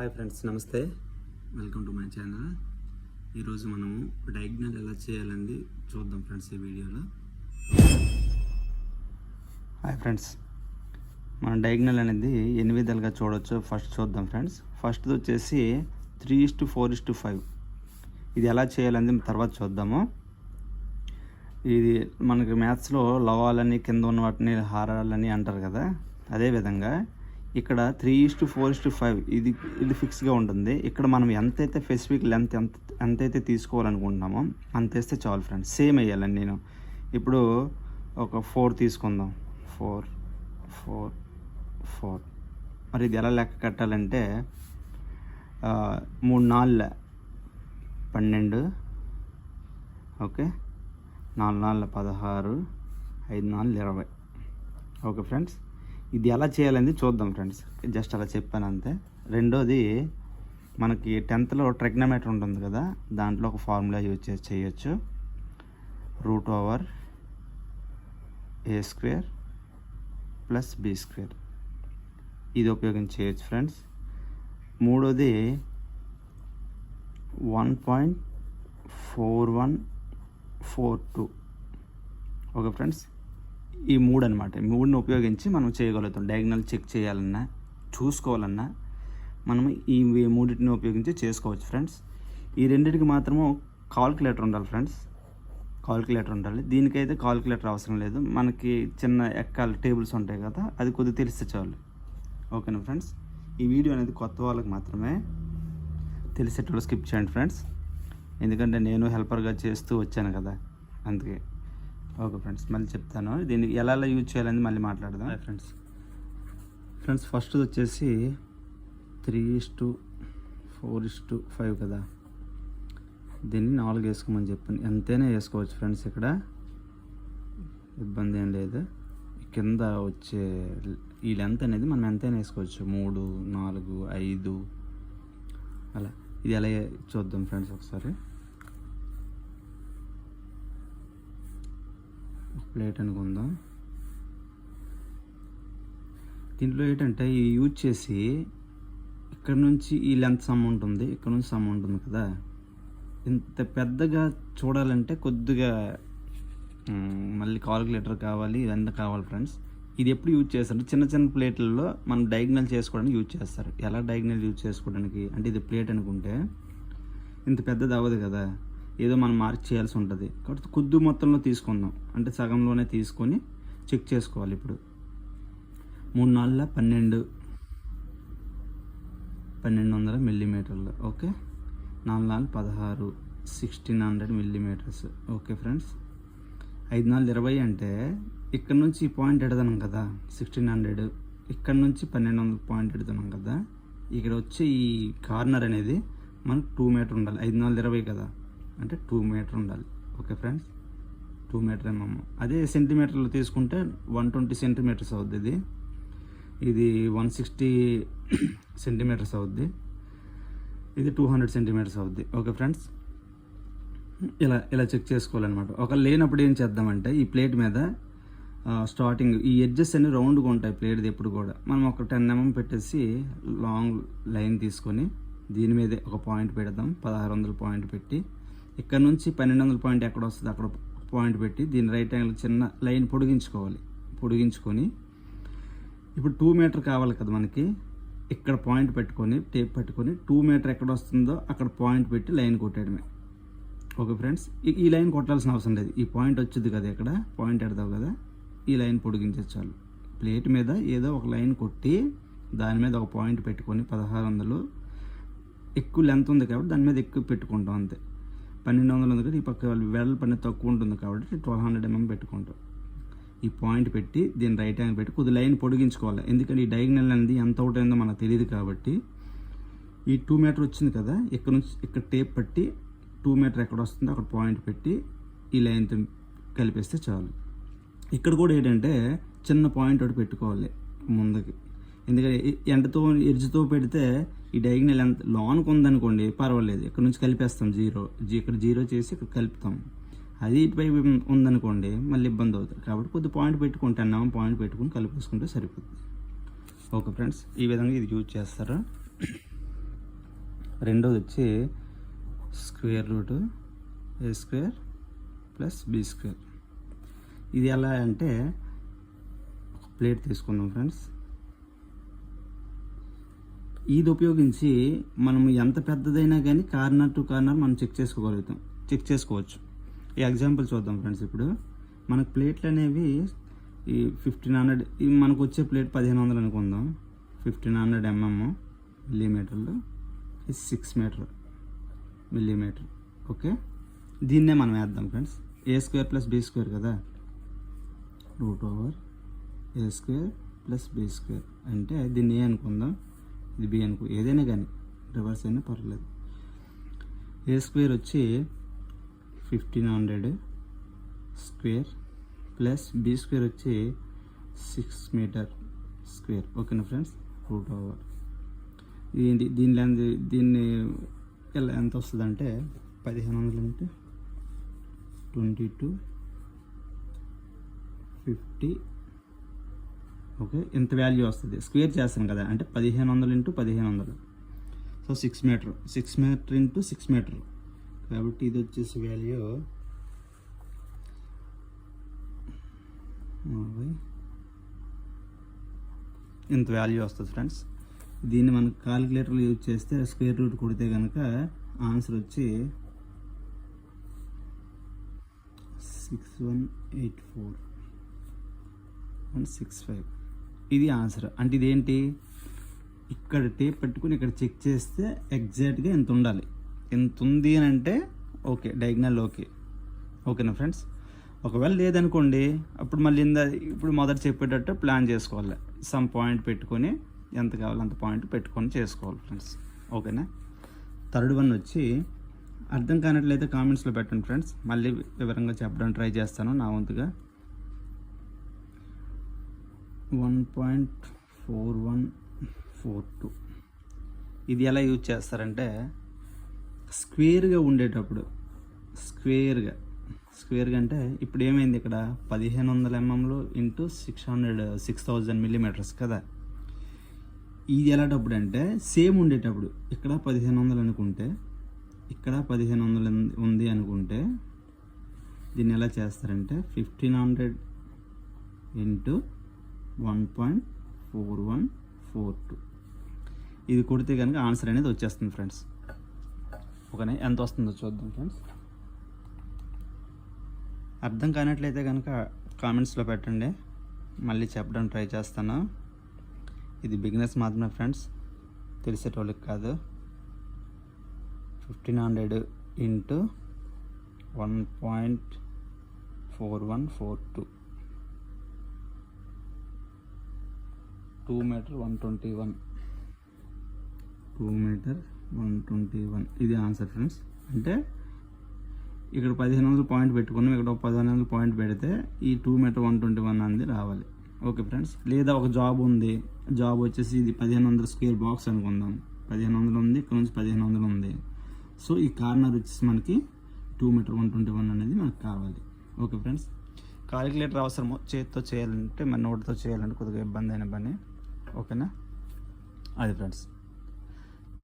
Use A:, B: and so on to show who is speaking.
A: Hi friends, నమస్తే. Welcome to my channel. ఈరోజు మనము డయాగ్నల్ ఎలా చేయాలని చూద్దాం ఫ్రెండ్స్ ఈ వీడియోలో. హాయ్ ఫ్రెండ్స్, మన డయాగ్నల్ అనేది ఎన్ని విధాలుగా చూడవచ్చు ఫస్ట్ చూద్దాం ఫ్రెండ్స్. ఫస్ట్ వచ్చేసి 3:4:5. ఇది ఎలా చేయాలని తర్వాత చూద్దాము. ఇది మనకి మ్యాథ్స్లో లవాలని కింద ఉన్న వాటిని హారాలని అంటారు కదా, అదేవిధంగా ఇక్కడ 3:4:5 ఇది ఫిక్స్గా ఉంటుంది. ఇక్కడ మనం ఎంతైతే స్పెసిఫిక్ లెంత్ ఎంతైతే తీసుకోవాలనుకుంటున్నామో అంత వేస్తే చాలు ఫ్రెండ్స్. సేమ్ వేయాలండి. నేను ఇప్పుడు ఒక 4 తీసుకుందాం. 4 4 4. మరి ఇది ఎలా లెక్క కట్టాలంటే 3 4 12, ఓకే, 4 4 16, 5 4 20. ఓకే ఫ్రెండ్స్, ఇది ఎలా చేయాలని చూద్దాం ఫ్రెండ్స్. జస్ట్ అలా చెప్పాను అంతే. రెండోది, మనకి 10th ట్రిగ్నోమెట్రీ ఉంటుంది కదా, దాంట్లో ఒక ఫార్ములా యూజ్ చేసి చేయొచ్చు. √A² + B². ఇది ఉపయోగించి చేయొచ్చు ఫ్రెండ్స్. మూడోది 1.4142. ఓకే ఫ్రెండ్స్, ఈ 3 అనమాట. ఈ 3ని ఉపయోగించి మనం చేయగలుగుతాం. డయాగ్నల్ చెక్ చేయాలన్నా చూసుకోవాలన్నా మనం ఈ 3ని ఉపయోగించి చేసుకోవచ్చు ఫ్రెండ్స్. ఈ రెండింటికి మాత్రము కాల్కులేటర్ ఉండాలి ఫ్రెండ్స్. కాల్కులేటర్ ఉండాలి. దీనికైతే కాల్కులేటర్ అవసరం లేదు. మనకి చిన్న ఎక్కాలి టేబుల్స్ ఉంటాయి కదా, అది కొద్దిగా తెలిస్తే చాలు. ఓకేనా ఫ్రెండ్స్, ఈ వీడియో అనేది కొత్త వాళ్ళకి మాత్రమే, తెలిసేటప్పుడు స్కిప్ చేయండి ఫ్రెండ్స్. ఎందుకంటే నేను హెల్పర్గా చేస్తూ వచ్చాను కదా, అందుకే. ఓకే ఫ్రెండ్స్, మళ్ళీ చెప్తాను. దీన్ని ఎలా యూజ్ చేయాలని మళ్ళీ మాట్లాడదాం. ఫ్రెండ్స్, ఫస్ట్ వచ్చేసి 3:4:5 కదా, దీన్ని 4 వేసుకోమని చెప్పాను. ఎంతైనా వేసుకోవచ్చు ఫ్రెండ్స్, ఇక్కడ ఇబ్బంది ఏం లేదు. కింద వచ్చే ఈ లెంత్ అనేది మనం ఎంతైనా వేసుకోవచ్చు. 3 4 5 అలా. ఇది ఎలా చూద్దాం ఫ్రెండ్స్ ఒకసారి. ప్లేట్ అనుకుందాం. దీంట్లో ఏంటంటే ఈ యూజ్ చేసి ఇక్కడ నుంచి ఈ లెంత్ సమ్ ఉంటుంది, ఇక్కడ నుంచి సమ్ ఉంటుంది కదా. ఇంత పెద్దగా చూడాలంటే కొద్దిగా మళ్ళీ కాల్కులేటర్ కావాలి, ఇదంతా కావాలి ఫ్రెండ్స్. ఇది ఎప్పుడు యూజ్ చేస్తారు? చిన్న చిన్న ప్లేట్లలో మనం డయాగ్నల్ చేసుకోవడానికి యూజ్ చేస్తారు. ఎలా డయాగ్నల్ యూజ్ చేసుకోవడానికి అంటే, ఇది ప్లేట్ అనుకుంటే ఇంత పెద్దది అవ్వదు కదా, ఏదో మనం మార్క్ చేయాల్సి ఉంటుంది. కాబట్టి కొద్ది మొత్తంలో తీసుకుందాం, అంటే సగంలోనే తీసుకొని చెక్ చేసుకోవాలి. ఇప్పుడు 3 4 12, 1200 మిల్లీమీటర్లు. Okay, 4 4 16, 1600 millimetres. ఓకే ఫ్రెండ్స్, 5 4 20 అంటే ఇక్కడ నుంచి ఈ పాయింట్ ఎడతాం కదా 1600, ఇక్కడ నుంచి 1200 పాయింట్ ఎడుతున్నాం కదా. ఇక్కడ వచ్చే ఈ కార్నర్ అనేది మనకు 2 మీటర్ ఉండాలి. 5 4 20 కదా, అంటే 2 మీటర్ ఉండాలి. Okay friends, 2 metre mm. అదే సెంటీమీటర్లు తీసుకుంటే 120 సెంటీమీటర్స్ అవుద్ది. ఇది 160 సెంటీమీటర్స్ అవుద్ది. ఇది 200 సెంటీమీటర్స్ అవుద్ది. ఓకే ఫ్రెండ్స్, ఇలా చెక్ చేసుకోవాలన్నమాట. ఒక లేనప్పుడు ఏం చేద్దామంటే, ఈ ప్లేట్ మీద స్టార్టింగ్ ఈ ఎడ్జెస్ అన్ని రౌండ్గా ఉంటాయి ప్లేట్ది ఎప్పుడు కూడా. మనం ఒక 10 mm పెట్టేసి లాంగ్ లైన్ తీసుకొని దీని మీదే ఒక పాయింట్ పెడదాం. 1600 పాయింట్ పెట్టి, ఇక్కడ నుంచి 1200 పాయింట్ ఎక్కడ వస్తుంది అక్కడ పాయింట్ పెట్టి, దీని రైట్ యాంగిల్ చిన్న లైన్ పొడిగించుకొని ఇప్పుడు 2 మీటర్ కావాలి కదా మనకి. ఇక్కడ పాయింట్ పెట్టుకొని టేప్ పెట్టుకొని 2 మీటర్ ఎక్కడ వస్తుందో అక్కడ పాయింట్ పెట్టి లైన్ కొట్టేయడమే. ఓకే ఫ్రెండ్స్, ఈ లైన్ కొట్టాల్సిన అవసరం లేదు. ఈ పాయింట్ వచ్చింది కదా, ఇక్కడ పాయింట్ ఎడతావు కదా, ఈ లైన్ పొడిగించే చాలు. ప్లేట్ మీద ఏదో ఒక లైన్ కొట్టి దాని మీద ఒక పాయింట్ పెట్టుకొని 1600 ఎక్కువ లెంత్ ఉంది కాబట్టి దాని మీద ఎక్కువ పెట్టుకుంటాం అంతే. 1200 ఉంది కదా, ఈ పక్క వెడల్పు అనేది తక్కువ ఉంటుంది కాబట్టి 1200 mm పెట్టుకుంటాం. ఈ పాయింట్ పెట్టి దీన్ని రైట్ యాంగిల్ పెట్టి కొద్ది లైన్ పొడిగించుకోవాలి. ఎందుకంటే ఈ డయాగ్నల్ అనేది ఎంత అవుట్ అయిందో మనకు తెలియదు కాబట్టి. ఈ 2 మీటర్ వచ్చింది కదా, ఇక్కడ నుంచి ఇక్కడ టేప్ పట్టి 2 మీటర్ ఎక్కడ వస్తుందో అక్కడ పాయింట్ పెట్టి ఈ లైన్తో కలిపేస్తే చాలు. ఇక్కడ కూడా ఏంటంటే చిన్న పాయింట్ ఒకటి పెట్టుకోవాలి ముందుకి. ఎందుకంటే ఎండతో ఎడ్జ్తో పెడితే ఈ డయాగ్నల్ ఎంత లాన్కి ఉందనుకోండి పర్వాలేదు, ఇక్కడ నుంచి కలిపేస్తాం. ఇక్కడ 0 చేసి ఇక్కడ కలుపుతాం. అది ఇటుపై ఉందనుకోండి మళ్ళీ ఇబ్బంది అవుతుంది. కాబట్టి కొద్ది పాయింట్ పెట్టుకుంటున్నాం, పాయింట్ పెట్టుకుని కలిపేసుకుంటే సరిపోతుంది. ఓకే ఫ్రెండ్స్, ఈ విధంగా ఇది యూజ్ చేస్తారు. రెండోది వచ్చి స్క్వేర్ రూట్ ఏ స్క్వేర్ ప్లస్ బి స్క్వేర్. ఇది ఎలా అంటే ఒక ప్లేట్ తీసుకుందాం ఫ్రెండ్స్. ఇది ఉపయోగించి మనం ఎంత పెద్దదైనా కానీ కార్నర్ టు కార్నర్ మనం చెక్ చేసుకోవచ్చు. ఈ ఎగ్జాంపుల్ చూద్దాం ఫ్రెండ్స్. ఇప్పుడు మనకు ప్లేట్లు అనేవి ఈ 1500, మనకు వచ్చే ప్లేట్ 1500 అనుకుందాం. 1500 మిల్లీమీటర్లు, 6 మీటర్ మిల్లీమీటర్. ఓకే, దీన్నే మనం వేద్దాం ఫ్రెండ్స్. ఏ స్క్వేర్ ప్లస్ బి స్క్వేర్ కదా, √ఏ స్క్వేర్ ప్లస్ బి స్క్వేర్ అంటే దీన్ని ఏ అనుకుందాం, ఇది బి అనుకో, ఏదైనా కానీ రివర్స్ అయినా పర్లేదు. ఏ స్క్వేర్ వచ్చి 1500 స్క్వేర్ ప్లస్ బి స్క్వేర్ వచ్చి 6 మీటర్ స్క్వేర్. ఓకేనా ఫ్రెండ్స్, దీన్ని ఎలా ఎంత వస్తుంది అంటే 1500 అంటే 2250. ఓకే, ఇంత వాల్యూ వస్తుంది. స్క్వేర్ చేస్తాను కదా అంటే 1500 × 1500. సో 6 మీటర్ × 6 మీటర్ కాబట్టి ఇది వచ్చేసి వాల్యూ ఇంత వాల్యూ వస్తుంది ఫ్రెండ్స్. దీన్ని మనం కాలిక్యులేటర్లో యూజ్ చేస్తే స్క్వేర్ రూట్ కొడితే కనుక ఆన్సర్ వచ్చి 6184.65. ఇది ఆన్సర్. అంటే ఇదేంటి, ఇక్కడ టేప్ పెట్టుకుని ఇక్కడ చెక్ చేస్తే ఎగ్జాక్ట్గా ఎంత ఉండాలి. ఎంత ఉంది అని అంటే ఓకే, డయాగ్నల్ ఓకే. ఓకేనా ఫ్రెండ్స్. ఒకవేళ లేదనుకోండి అప్పుడు మళ్ళీ ఇప్పుడు మొదట చెప్పేటట్టు ప్లాన్ చేసుకోవాలి. సమ్ పాయింట్ పెట్టుకొని ఎంత కావాలో అంత పాయింట్ పెట్టుకొని చేసుకోవాలి ఫ్రెండ్స్. ఓకేనా. థర్డ్ వన్ వచ్చి అర్థం కానట్లయితే కామెంట్స్లో పెట్టండి ఫ్రెండ్స్, మళ్ళీ వివరంగా చెప్పడానికి ట్రై చేస్తాను నా వంతుగా. 1.4142 ఇది ఎలా యూజ్ చేస్తారంటే స్క్వేర్గా ఉండేటప్పుడు, స్క్వేర్గా అంటే ఇప్పుడు ఏమైంది, ఇక్కడ 1500 mm ఇంటూ 6000 మిల్లీమీటర్స్ కదా. ఇది ఎలాంటప్పుడు అంటే సేమ్ ఉండేటప్పుడు ఇక్కడ 1500 అనుకుంటే ఇక్కడ 1500 ఉంది అనుకుంటే దీన్ని ఎలా చేస్తారంటే 1500 ఇంటూ 1.4142 ఇది కొడితే కనుక ఆన్సర్ అనేది వచ్చేస్తుంది ఫ్రెండ్స్. ఓకేనా, ఎంత వస్తుందో చూద్దాం ఫ్రెండ్స్. అర్థం కానట్లయితే కనుక కామెంట్స్లో పెట్టండి, మళ్ళీ చెప్పడానికి ట్రై చేస్తాను. ఇది బిగినర్స్ మాత్రమే ఫ్రెండ్స్, తెలిసేటోళ్ళకి కాదు. 1500 ఇంటూ 1.4142 2 మీటర్ 121 2 మీటర్ 121 ఇది ఆన్సర్ ఫ్రెండ్స్. అంటే ఇక్కడ 1500 పాయింట్ పెట్టుకున్నాం, ఇక్కడ 1500 పాయింట్ పెడితే ఈ 2 మీటర్ 121 అనేది రావాలి. Okay friends. లేదా ఒక జాబ్ ఉంది, జాబ్ వచ్చేసి ఇది 1500 స్క్వేర్ బాక్స్ అనుకుందాం. 1500 ఉంది, ఇక్కడ నుంచి 1500 ఉంది. సో ఈ కార్నర్ వచ్చేసి మనకి 2 మీటర్ 121 అనేది మనకు కావాలి. Okay friends. కాలిక్యులేటర్ అవసరమో, చేతితో చేయాలంటే మన నోటితో చేయాలంటే కొద్దిగా ఇబ్బంది అయిన పని. ఓకేనా, అది ఫ్రెండ్స్.